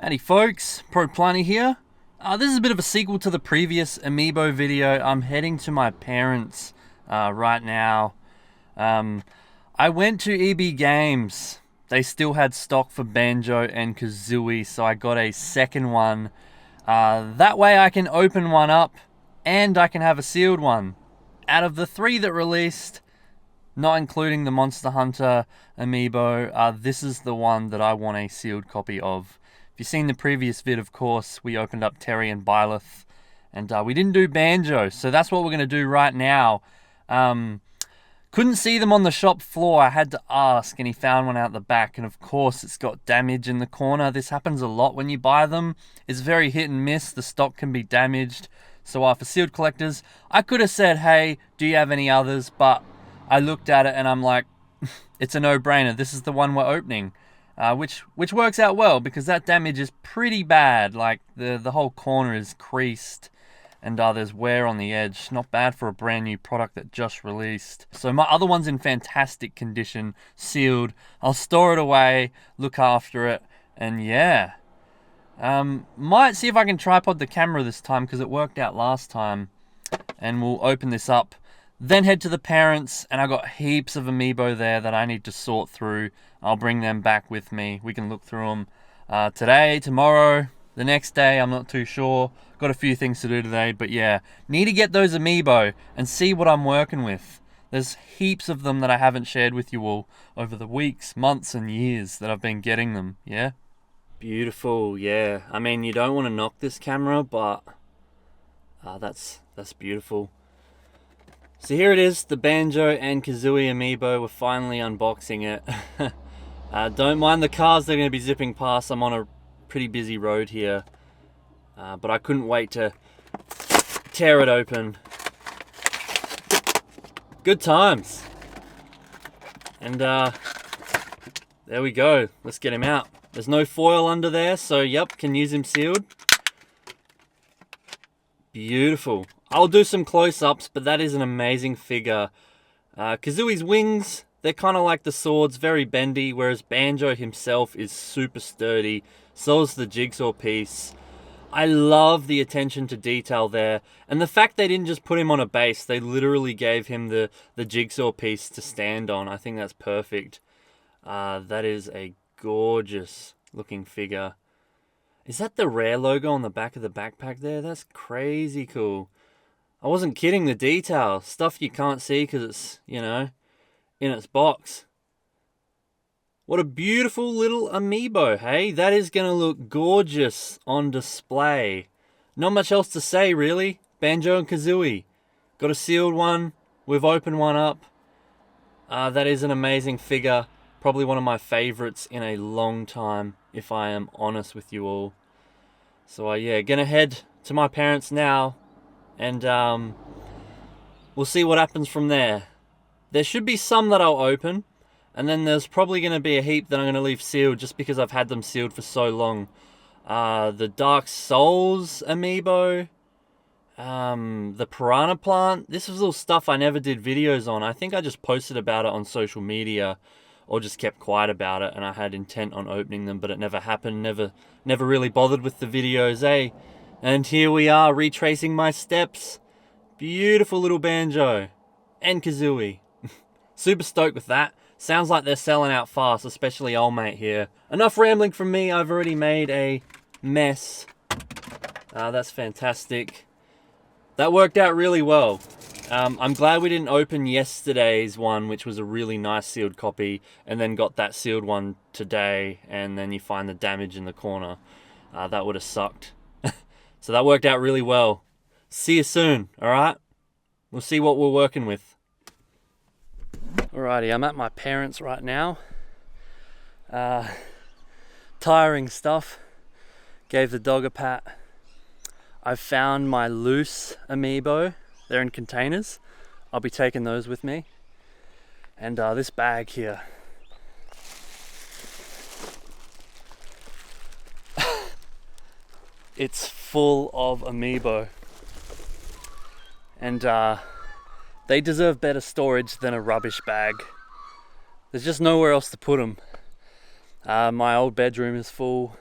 Howdy folks, ProPlanty here. This is a bit of a sequel to the previous Amiibo video. I'm heading to my parents right now. I went to EB Games. They still had stock for Banjo and Kazooie, so I got a second one. That way I can open one up and I can have a sealed one. Out of the three that released, not including the Monster Hunter Amiibo, this is the one that I want a sealed copy of. If you've seen the previous vid, of course, we opened up Terry and Byleth, and we didn't do Banjo, so that's what we're going to do right now. Couldn't see them on the shop floor. I had to ask, and he found one out the back, and of course it's got damage in the corner. This happens a lot when you buy them. It's very hit and miss. The stock can be damaged. So for sealed collectors, I could have said, hey, do you have any others? But I looked at it and I'm like, it's a no-brainer. This is the one we're opening. Which works out well because that damage is pretty bad. Like the whole corner is creased and there's wear on the edge. Not bad for a brand new product that just released. So my other one's in fantastic condition, sealed. I'll store it away, look after it, and yeah. Might see if I can tripod the camera this time because it worked out last time. And we'll open this up. Then head to the parents, and I got heaps of Amiibo there that I need to sort through. I'll bring them back with me. We can look through them today, tomorrow, the next day. I'm not too sure. Got a few things to do today, but yeah. Need to get those Amiibo and see what I'm working with. There's heaps of them that I haven't shared with you all over the weeks, months, and years that I've been getting them, yeah? Beautiful, yeah. I mean, you don't want to knock this camera, but that's beautiful. So here it is, the Banjo and Kazooie Amiibo. We're finally unboxing it. Don't mind the cars, they're going to be zipping past. I'm on a pretty busy road here. But I couldn't wait to tear it open. Good times. And there we go. Let's get him out. There's no foil under there, so yep, can use him sealed. Beautiful. I'll do some close-ups, but that is an amazing figure. Kazooie's wings, they're kind of like the swords, very bendy, whereas Banjo himself is super sturdy. So is the jigsaw piece. I love the attention to detail there. And the fact they didn't just put him on a base, they literally gave him the jigsaw piece to stand on. I think that's perfect. That is a gorgeous looking figure. Is that the Rare logo on the back of the backpack there? That's crazy cool. I wasn't kidding, the detail. Stuff you can't see because it's, you know, in its box. What a beautiful little Amiibo, hey? That is going to look gorgeous on display. Not much else to say, really. Banjo and Kazooie. Got a sealed one. We've opened one up. That is an amazing figure. Probably one of my favorites in a long time, if I am honest with you all. So yeah, gonna head to my parents now, and we'll see what happens from there. There should be some that I'll open, and then there's probably gonna be a heap that I'm gonna leave sealed just because I've had them sealed for so long. The Dark Souls Amiibo, the Piranha Plant. This was all stuff I never did videos on. I think I just posted about it on social media, or just kept quiet about it, and I had intent on opening them, but it never happened. Never really bothered with the videos, eh? And here we are, retracing my steps. Beautiful little Banjo and Kazooie. Super stoked with that. Sounds like they're selling out fast, especially old mate here. Enough rambling from me. I've already made a mess. That's fantastic. That worked out really well. I'm glad we didn't open yesterday's one, which was a really nice sealed copy, and then got that sealed one today, and then you find the damage in the corner. That would have sucked. So that worked out really well. See you soon, alright? We'll see what we're working with. Alrighty, I'm at my parents' right now. Tiring stuff. Gave the dog a pat. I've found my loose Amiibo. They're in containers. I'll be taking those with me. And this bag here. It's full of Amiibo. And they deserve better storage than a rubbish bag. There's just nowhere else to put them. My old bedroom is full.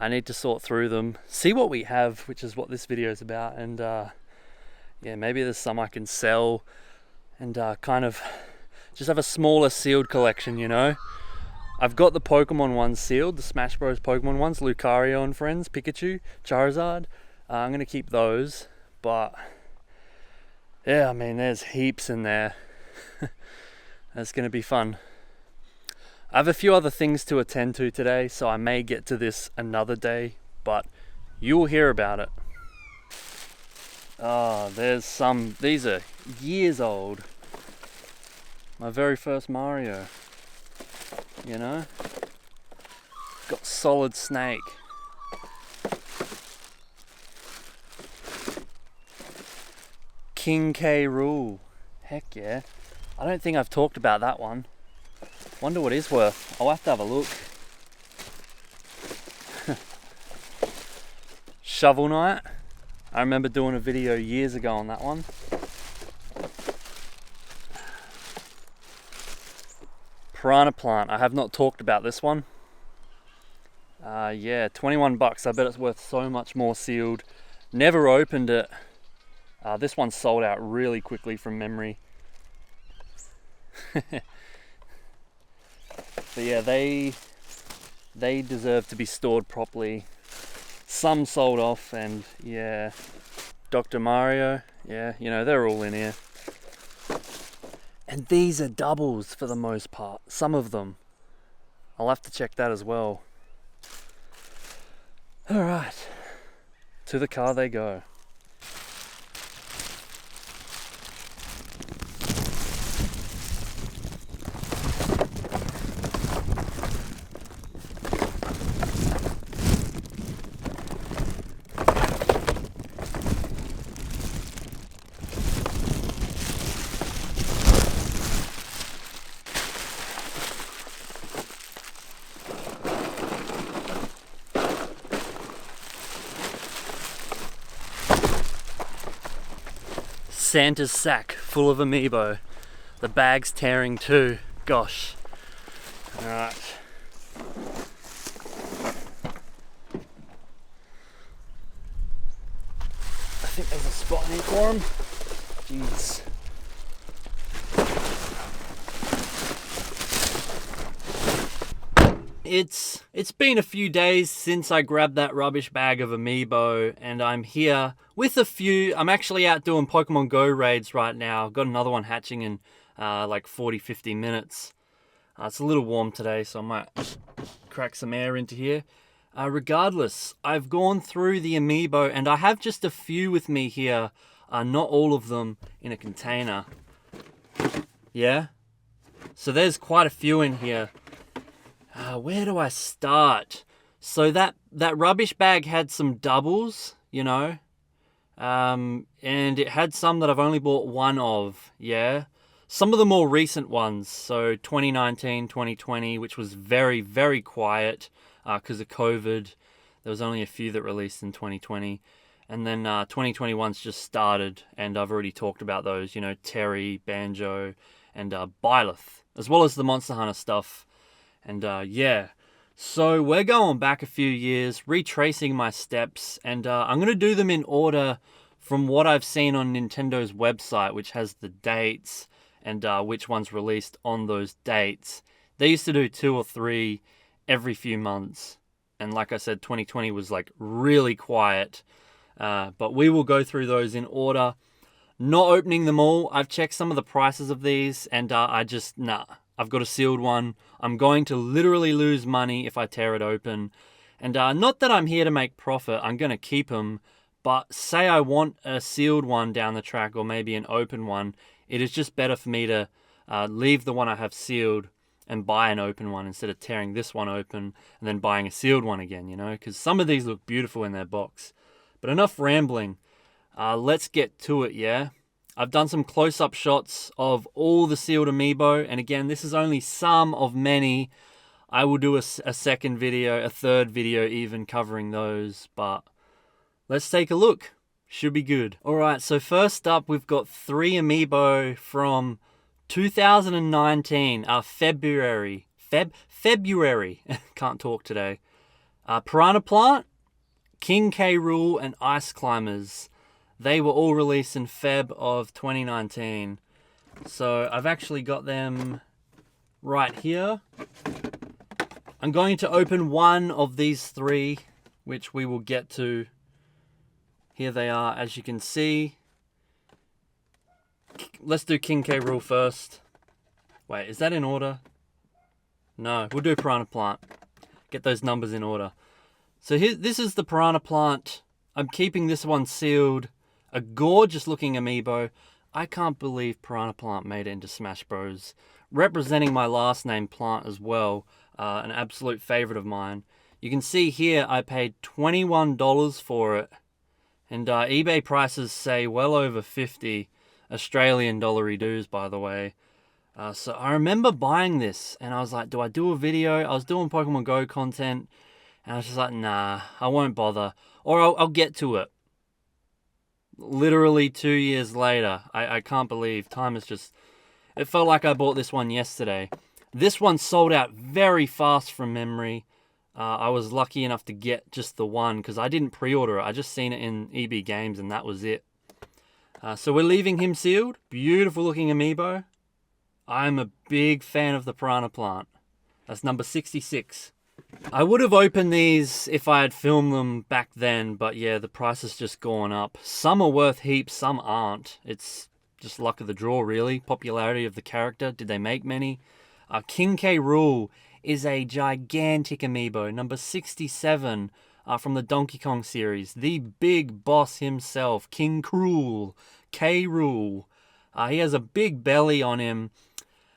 I need to sort through them, see what we have, which is what this video is about, and yeah, maybe there's some I can sell and kind of just have a smaller sealed collection, you know. I've got the Pokemon ones sealed, the Smash Bros Pokemon ones, Lucario and friends, Pikachu, Charizard. I'm gonna keep those, but yeah, I mean, there's heaps in there. That's gonna be fun. I have a few other things to attend to today, so I may get to this another day, but you'll hear about it. Oh, there's some, these are years old. My very first Mario, you know? Got Solid Snake. K.rool. Heck yeah. I don't think I've talked about that one. Wonder what it's worth. I'll have to have a look. Shovel Knight. I remember doing a video years ago on that one. Piranha Plant. I have not talked about this one. Yeah, 21 bucks. I bet it's worth so much more sealed. Never opened it. This one sold out really quickly from memory. But yeah, they deserve to be stored properly. Some sold off, and yeah, Dr. Mario, yeah, you know, they're all in here. And these are doubles for the most part, some of them. I'll have to check that as well. All right, to the car they go. Santa's sack full of Amiibo. The bag's tearing too. Gosh. Alright. I think there's a spot in here for him. Jeez. It's been a few days since I grabbed that rubbish bag of Amiibo, and I'm here with a few. I'm actually out doing Pokemon Go raids right now. Got another one hatching in like 40-50 minutes. It's a little warm today, so I might crack some air into here. Regardless, I've gone through the Amiibo, and I have just a few with me here. Not all of them in a container. Yeah? So there's quite a few in here. Where do I start? So that rubbish bag had some doubles, you know, and it had some that I've only bought one of, yeah. Some of the more recent ones, so 2019, 2020, which was very, very quiet because of COVID. There was only a few that released in 2020. And then 2021's just started, and I've already talked about those, you know, Terry, Banjo, and Byleth, as well as the Monster Hunter stuff. And yeah, so we're going back a few years, retracing my steps, and I'm going to do them in order from what I've seen on Nintendo's website, which has the dates and which ones released on those dates. They used to do 2 or 3 every few months, and like I said, 2020 was like really quiet, but we will go through those in order. Not opening them all. I've checked some of the prices of these, and I've got a sealed one. I'm going to literally lose money if I tear it open. And not that I'm here to make profit, I'm going to keep them. But say I want a sealed one down the track, or maybe an open one, it is just better for me to leave the one I have sealed and buy an open one instead of tearing this one open and then buying a sealed one again, you know? Because some of these look beautiful in their box. But enough rambling. Let's get to it, yeah? I've done some close-up shots of all the sealed Amiibo, and again, this is only some of many. I will do a second video, a third video even, covering those, but let's take a look. Should be good. Alright, so first up, we've got 3 Amiibo from 2019, February. February. Can't talk today. Piranha Plant, k.rool, and Ice Climbers. They were all released in Feb of 2019. So I've actually got them right here. I'm going to open one of these three, which we will get to. Here they are, as you can see. Let's do k.rool first. Wait, is that in order? No, we'll do Piranha Plant. Get those numbers in order. So here, this is the Piranha Plant. I'm keeping this one sealed. A gorgeous looking amiibo. I can't believe Piranha Plant made it into Smash Bros. Representing my last name, Plant, as well. An absolute favorite of mine. You can see here I paid $21 for it. And eBay prices say well over 50 Australian dollary dues, by the way. So I remember buying this and I was like, do I do a video? I was doing Pokemon Go content and I was just like, nah, I won't bother. Or I'll get to it. Literally 2 years later. I can't believe time is just... It felt like I bought this one yesterday. This one sold out very fast from memory. I was lucky enough to get just the one because I didn't pre-order it. I just seen it in EB Games and that was it. So we're leaving him sealed. Beautiful looking amiibo. I'm a big fan of the Piranha Plant. That's number 66. I would have opened these if I had filmed them back then, but yeah, the price has just gone up. Some are worth heaps, some aren't. It's just luck of the draw, really. Popularity of the character. Did they make many? k.rool is a gigantic amiibo, number 67 from the Donkey Kong series. The big boss himself, k.rool. k.rool. He has a big belly on him.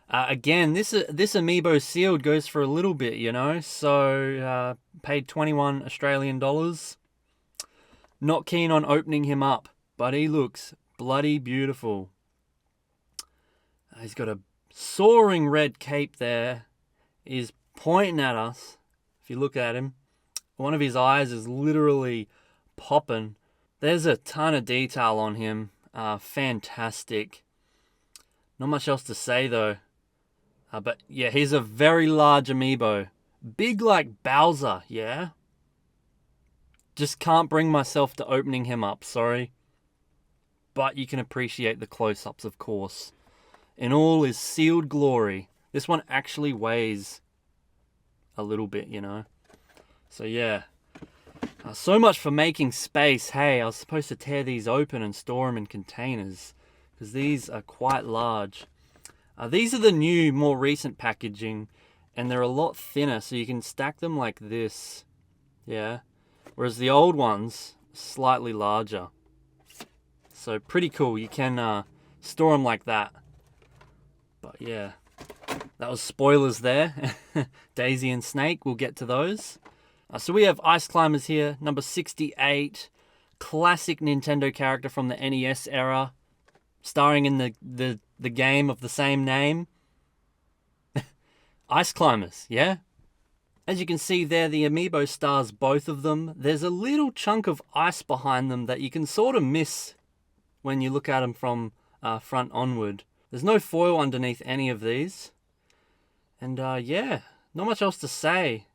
Again, this amiibo sealed goes for a little bit, you know. So paid 21 Australian dollars. Not keen on opening him up, but he looks bloody beautiful. He's got a soaring red cape there. He's pointing at us. If you look at him, one of his eyes is literally popping. There's a ton of detail on him. Fantastic. Not much else to say though. But yeah, he's a very large amiibo. Big like Bowser, yeah? Just can't bring myself to opening him up, sorry. But you can appreciate the close-ups, of course. In all his sealed glory. This one actually weighs a little bit, you know? So yeah. So much for making space. Hey, I was supposed to tear these open and store them in containers. Because these are quite large. These are the new, more recent packaging, and they're a lot thinner, so you can stack them like this, yeah? Whereas the old ones, slightly larger. So pretty cool, you can store them like that. But yeah, that was spoilers there. Daisy and Snake, we'll get to those. So we have Ice Climbers here, number 68. Classic Nintendo character from the NES era. Starring in the game of the same name. Ice Climbers, yeah? As you can see there, the amiibo stars both of them. There's a little chunk of ice behind them that you can sort of miss when you look at them from front onward. There's no foil underneath any of these. And yeah, not much else to say.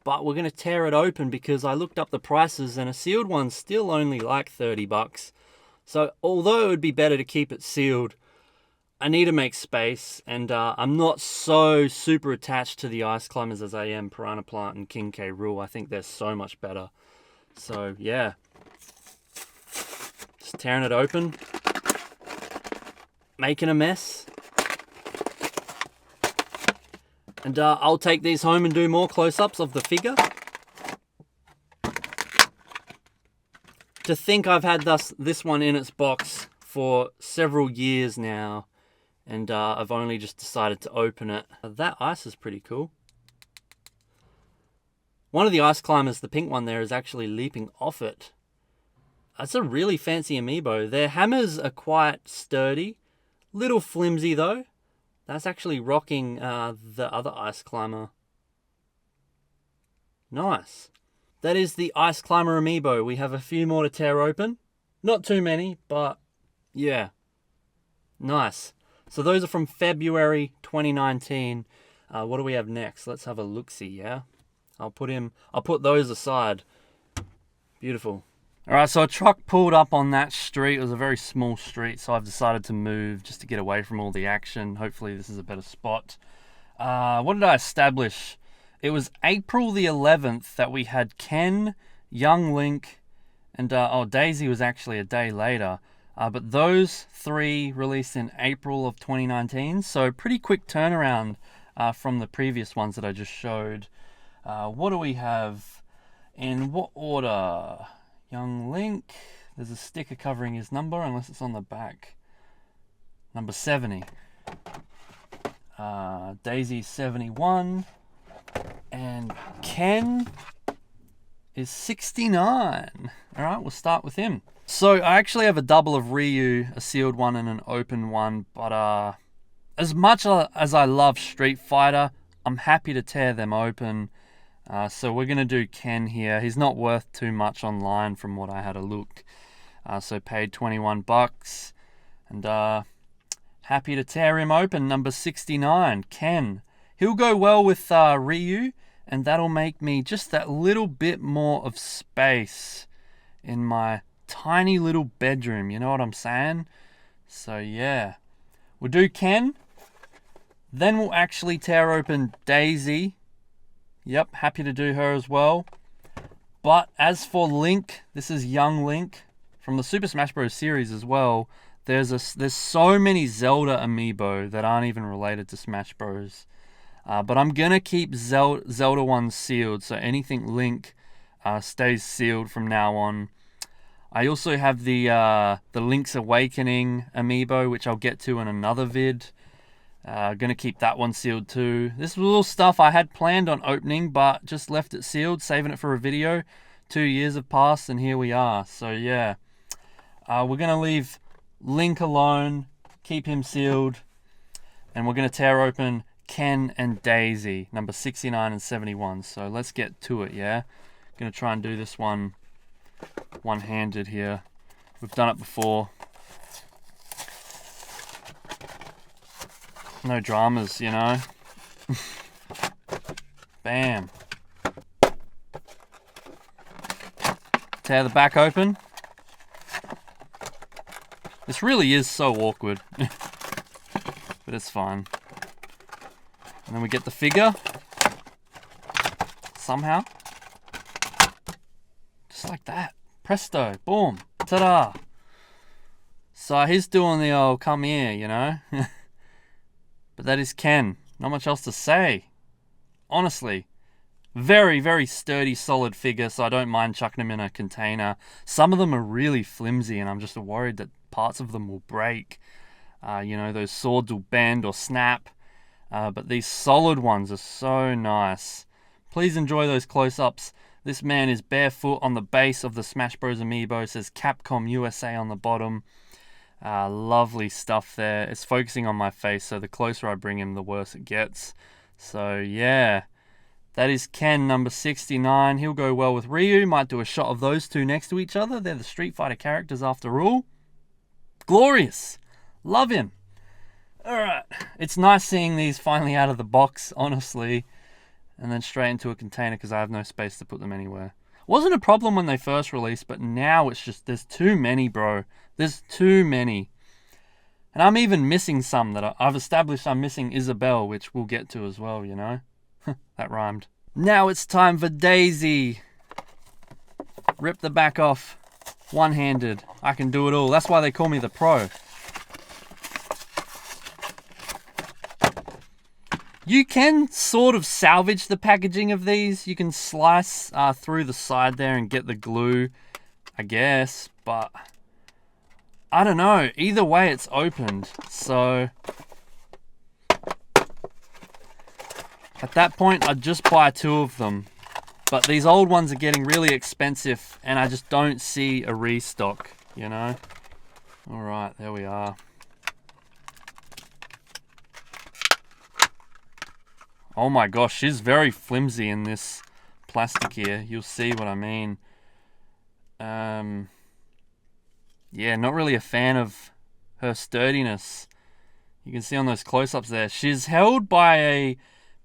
But we're going to tear it open because I looked up the prices and a sealed one's still only like 30 bucks. So although it would be better to keep it sealed, I need to make space, and I'm not so super attached to the Ice Climbers as I am Piranha Plant and k.rool. I think they're so much better. So yeah, just tearing it open, making a mess, and I'll take these home and do more close-ups of the figure. To think I've had this one in its box for several years now, and I've only just decided to open it. That ice is pretty cool. One of the Ice Climbers, the pink one there, is actually leaping off it. That's a really fancy amiibo. Their hammers are quite sturdy. Little flimsy though. That's actually rocking the other Ice Climber. Nice. That is the Ice Climber amiibo. We have a few more to tear open. Not too many, but yeah. Nice. So those are from February 2019. What do we have next? Let's have a look-see, yeah? I'll put those aside. Beautiful. All right, so a truck pulled up on that street. It was a very small street, so I've decided to move just to get away from all the action. Hopefully this is a better spot. What did I establish? It was April the 11th that we had Ken, Young Link, and Daisy was actually a day later. But those three released in April of 2019, so pretty quick turnaround from the previous ones that I just showed. What do we have? In what order? Young Link, there's a sticker covering his number, unless it's on the back. Number 70. Daisy 71. And Ken is 69. Alright, we'll start with him. So I actually have a double of Ryu, a sealed one and an open one, but as much as I love Street Fighter, I'm happy to tear them open. So we're going to do Ken here. He's not worth too much online from what I had a look. So paid 21 bucks. And happy to tear him open. Number 69, Ken. He'll go well with Ryu. And that'll make me just that little bit more of space in my tiny little bedroom. You know what I'm saying? So yeah. We'll do Ken. Then we'll actually tear open Daisy. Yep, happy to do her as well. But as for Link, this is Young Link from the Super Smash Bros. Series as well. There's so many Zelda amiibo that aren't even related to Smash Bros. But I'm gonna keep Zelda ones sealed, so anything Link stays sealed from now on. I also have the Link's Awakening amiibo, which I'll get to in another vid. Gonna keep that one sealed too. This was all stuff I had planned on opening, but just left it sealed, saving it for a video. 2 years have passed, and here we are. So yeah, we're gonna leave Link alone, keep him sealed, and we're gonna tear open Ken and Daisy, number 69 and 71. So let's get to it. Yeah, gonna try and do this one one-handed here. We've done it before. No dramas, you know. Bam. Tear the back open. This really is so awkward. But it's fine. And then we get the figure. Somehow. Just like that. Presto. Boom. Ta-da. So he's doing the old come here, you know. But that is Ken. Not much else to say. Honestly. Very, very sturdy, solid figure, so I don't mind chucking them in a container. Some of them are really flimsy, and I'm just worried that parts of them will break. You know, those swords will bend or snap. But these solid ones are so nice. Please enjoy those close-ups. This man is barefoot on the base of the Smash Bros. Amiibo. It says Capcom USA on the bottom. Lovely stuff there. It's focusing on my face, so the closer I bring him, the worse it gets. So yeah, that is Ken, number 69. He'll go well with Ryu. Might do a shot of those two next to each other. They're the Street Fighter characters after all. Glorious. Love him. Alright, it's nice seeing these finally out of the box, honestly. And then straight into a container because I have no space to put them anywhere. Wasn't a problem when they first released, but now it's just, there's too many, bro. There's too many. And I'm even missing some that I've established. I'm missing Isabelle, which we'll get to as well, you know. That rhymed. Now it's time for Daisy. Rip the back off. One-handed. I can do it all. That's why they call me the pro. You can sort of salvage the packaging of these. You can slice through the side there and get the glue, I guess. But I don't know. Either way, it's opened. So at that point, I'd just buy 2 of them. But these old ones are getting really expensive, and I just don't see a restock, you know? All right, there we are. Oh my gosh, she's very flimsy in this plastic here. You'll see what I mean. Yeah, not really a fan of her sturdiness. You can see on those close-ups there. She's held by a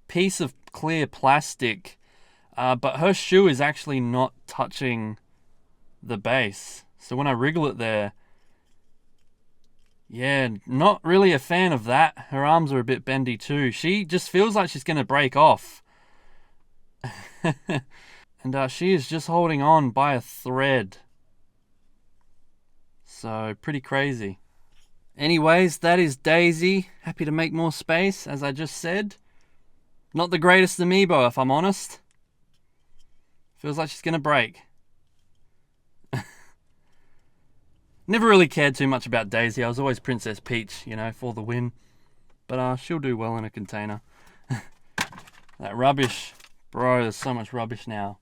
piece of clear plastic. but her shoe is actually not touching the base. So when I wriggle it there, yeah, not really a fan of that. Her arms are a bit bendy too. She just feels like she's going to break off. And she is just holding on by a thread. So, pretty crazy. Anyways, that is Daisy. Happy to make more space, as I just said. Not the greatest Amiibo, if I'm honest. Feels like she's going to break. Never really cared too much about Daisy. I was always Princess Peach, you know, for the win. But she'll do well in a container. That rubbish. Bro, there's so much rubbish now.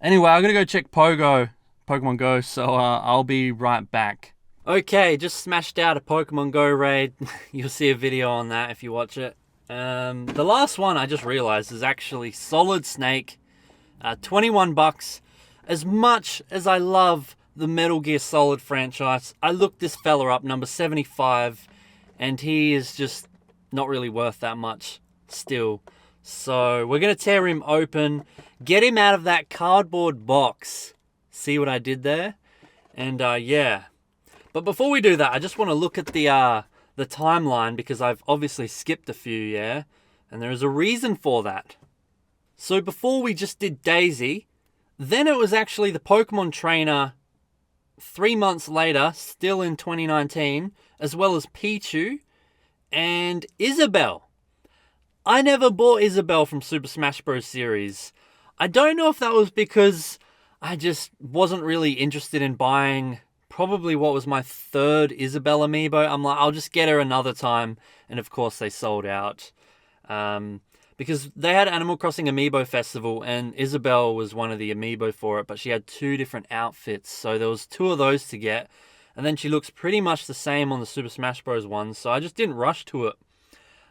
Anyway, I'm going to go check Pokemon Go, so I'll be right back. Okay, just smashed out a Pokemon Go raid. You'll see a video on that if you watch it. The last one I just realized is actually Solid Snake. 21 bucks. As much as I love the Metal Gear Solid franchise, I looked this fella up, number 75, and he is just not really worth that much still. So we're going to tear him open, get him out of that cardboard box. See what I did there? And yeah. But before we do that, I just want to look at the timeline, because I've obviously skipped a few, yeah? And there is a reason for that. So before we just did Daisy, then it was actually the Pokemon Trainer 3 months later, still in 2019, as well as Pichu and Isabelle. I never bought Isabelle from Super Smash Bros. Series. I don't know if that was because I just wasn't really interested in buying probably what was my third Isabelle Amiibo. I'm like, I'll just get her another time. And of course they sold out. Because they had Animal Crossing Amiibo Festival and Isabelle was one of the Amiibo for it, but she had 2 different outfits. So there was 2 of those to get. And then she looks pretty much the same on the Super Smash Bros. One. So I just didn't rush to it.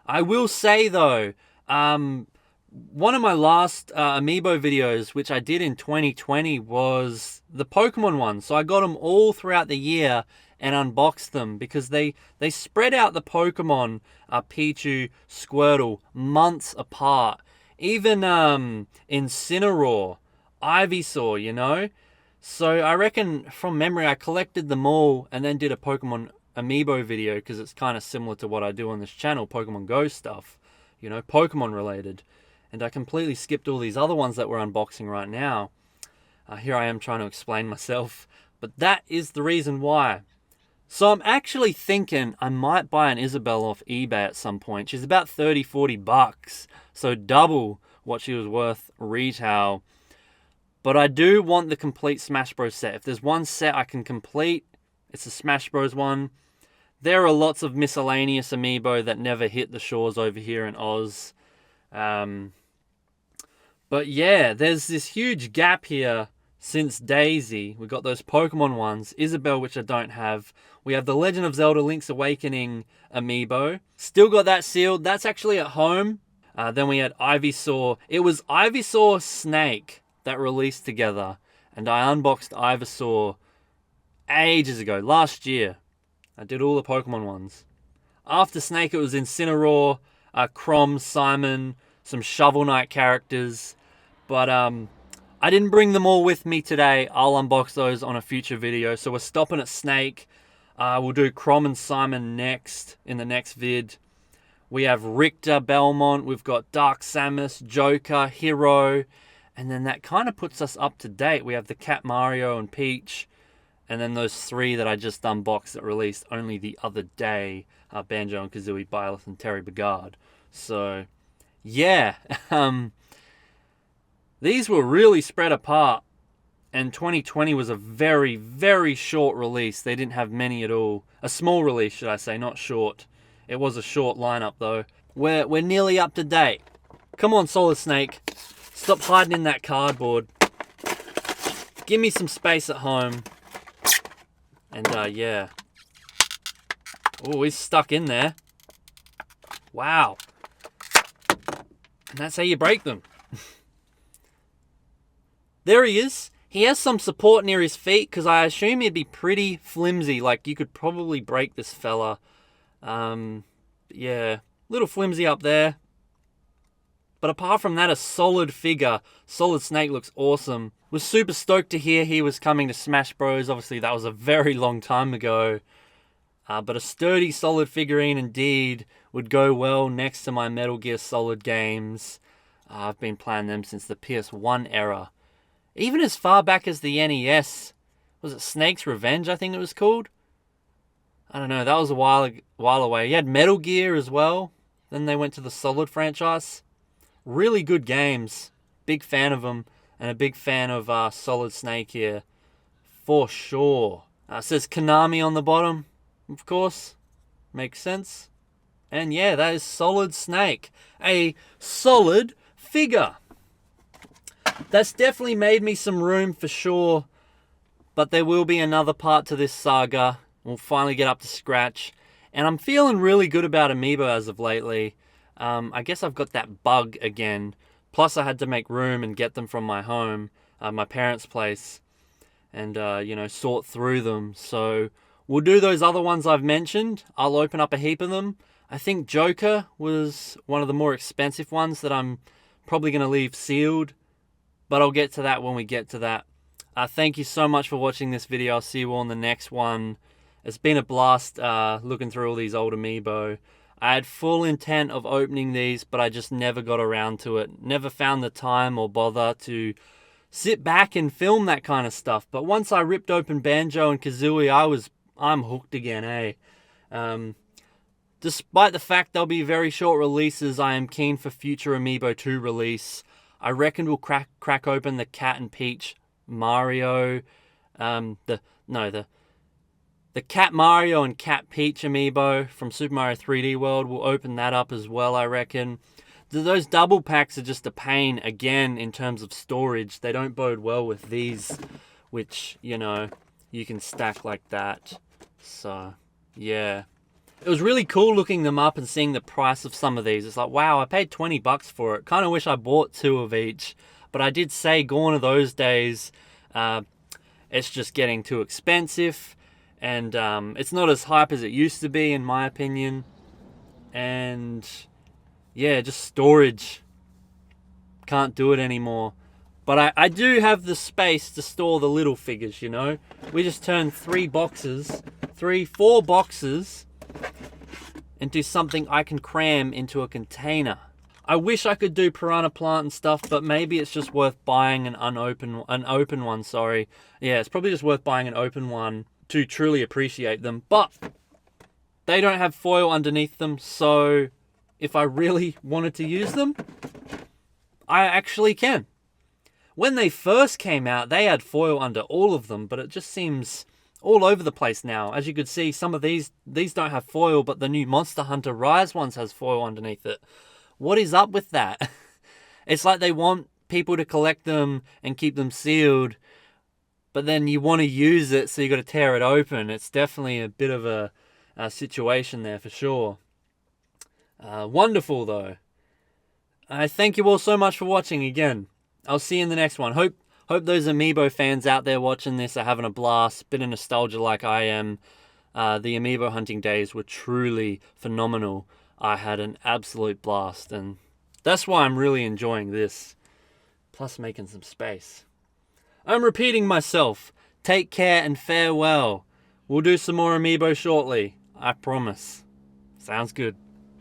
I will say though, one of my last Amiibo videos, which I did in 2020, was the Pokemon one. So I got them all throughout the year and unboxed them, because they spread out the Pokemon, Pichu, Squirtle, months apart. Even Incineroar, Ivysaur, you know? So I reckon, from memory, I collected them all and then did a Pokemon Amiibo video, because it's kind of similar to what I do on this channel, Pokemon Go stuff, you know, Pokemon related. And I completely skipped all these other ones that we're unboxing right now. Here I am trying to explain myself, but that is the reason why. So I'm actually thinking I might buy an Isabelle off eBay at some point. She's about 30-40 bucks, so double what she was worth retail. But I do want the complete Smash Bros. Set. If there's one set I can complete, it's the Smash Bros. One. There are lots of miscellaneous Amiibo that never hit the shores over here in Oz. But yeah, there's this huge gap here since Daisy. We've got those Pokemon ones. Isabelle, which I don't have. We have the Legend of Zelda Link's Awakening Amiibo. Still got that sealed. That's actually at home. Then we had Ivysaur. It was Ivysaur Snake that released together. And I unboxed Ivysaur ages ago, last year. I did all the Pokemon ones. After Snake, it was Incineroar, Crom, Simon, some Shovel Knight characters. But I didn't bring them all with me today. I'll unbox those on a future video. So we're stopping at Snake. We'll do Crom and Simon next, in the next vid. We have Richter, Belmont. We've got Dark Samus, Joker, Hero. And then that kind of puts us up to date. We have the Cat Mario and Peach. And then those 3 that I just unboxed that released only the other day. Banjo and Kazooie, Byleth, and Terry Bogard. So, yeah. These were really spread apart. And 2020 was a very, very short release. They didn't have many at all. A small release, should I say, not short. It was a short lineup, though. We're nearly up to date. Come on, Solid Snake. Stop hiding in that cardboard. Give me some space at home. And, yeah. Oh, he's stuck in there. Wow. And that's how you break them. There he is. He has some support near his feet, because I assume he'd be pretty flimsy. Like, you could probably break this fella. Yeah. Little flimsy up there. But apart from that, a solid figure. Solid Snake looks awesome. Was super stoked to hear he was coming to Smash Bros. Obviously, that was a very long time ago. But a sturdy, solid figurine indeed would go well next to my Metal Gear Solid games. I've been playing them since the PS1 era. Even as far back as the NES. Was it Snake's Revenge, I think it was called? I don't know, that was a while away. You had Metal Gear as well. Then they went to the Solid franchise. Really good games. Big fan of them. And a big fan of Solid Snake here. For sure. It says Konami on the bottom, of course. Makes sense. And yeah, that is Solid Snake. A solid figure. That's definitely made me some room for sure. But there will be another part to this saga. We'll finally get up to scratch. And I'm feeling really good about Amiibo as of lately. I guess I've got that bug again. Plus I had to make room and get them from my home, my parents' place. And, sort through them. So we'll do those other ones I've mentioned. I'll open up a heap of them. I think Joker was one of the more expensive ones that I'm probably going to leave sealed. But I'll get to that when we get to that. Thank you so much for watching this video. I'll see you all in the next one. It's been a blast looking through all these old Amiibo. I had full intent of opening these, but I just never got around to it. Never found the time or bother to sit back and film that kind of stuff. But once I ripped open Banjo and Kazooie, I'm hooked again, eh? Despite the fact they'll be very short releases, I am keen for future Amiibo 2 release. I reckon we'll crack open the Cat and Peach Mario, the Cat Mario and Cat Peach Amiibo from Super Mario 3D World. We'll open that up as well, I reckon. Those double packs are just a pain, again, in terms of storage. They don't bode well with these, which, you can stack like that. So, yeah. It was really cool looking them up and seeing the price of some of these. It's like, wow, I paid 20 bucks for it. Kind of wish I bought 2 of each. But I did say, gone are those days. It's just getting too expensive. And it's not as hype as it used to be, in my opinion. And yeah, just storage. Can't do it anymore. But I do have the space to store the little figures, We just turned 4 boxes into something I can cram into a container. I wish I could do Piranha Plant and stuff, but maybe it's just worth buying an open one, sorry. Yeah, it's probably just worth buying an open one to truly appreciate them. But they don't have foil underneath them, so if I really wanted to use them, I actually can. When they first came out, they had foil under all of them, but it just seems all over the place now. As you could see, some of these don't have foil, but the new Monster Hunter Rise ones has foil underneath it. What is up with that? It's like they want people to collect them and keep them sealed, but then you want to use it, so you got to tear it open. It's definitely a bit of a situation there for sure. Wonderful though. I thank you all so much for watching again. I'll see you in the next one. Hope those Amiibo fans out there watching this are having a blast. Bit of nostalgia like I am. The Amiibo hunting days were truly phenomenal. I had an absolute blast, and that's why I'm really enjoying this. Plus making some space. I'm repeating myself. Take care and farewell. We'll do some more Amiibo shortly. I promise. Sounds good.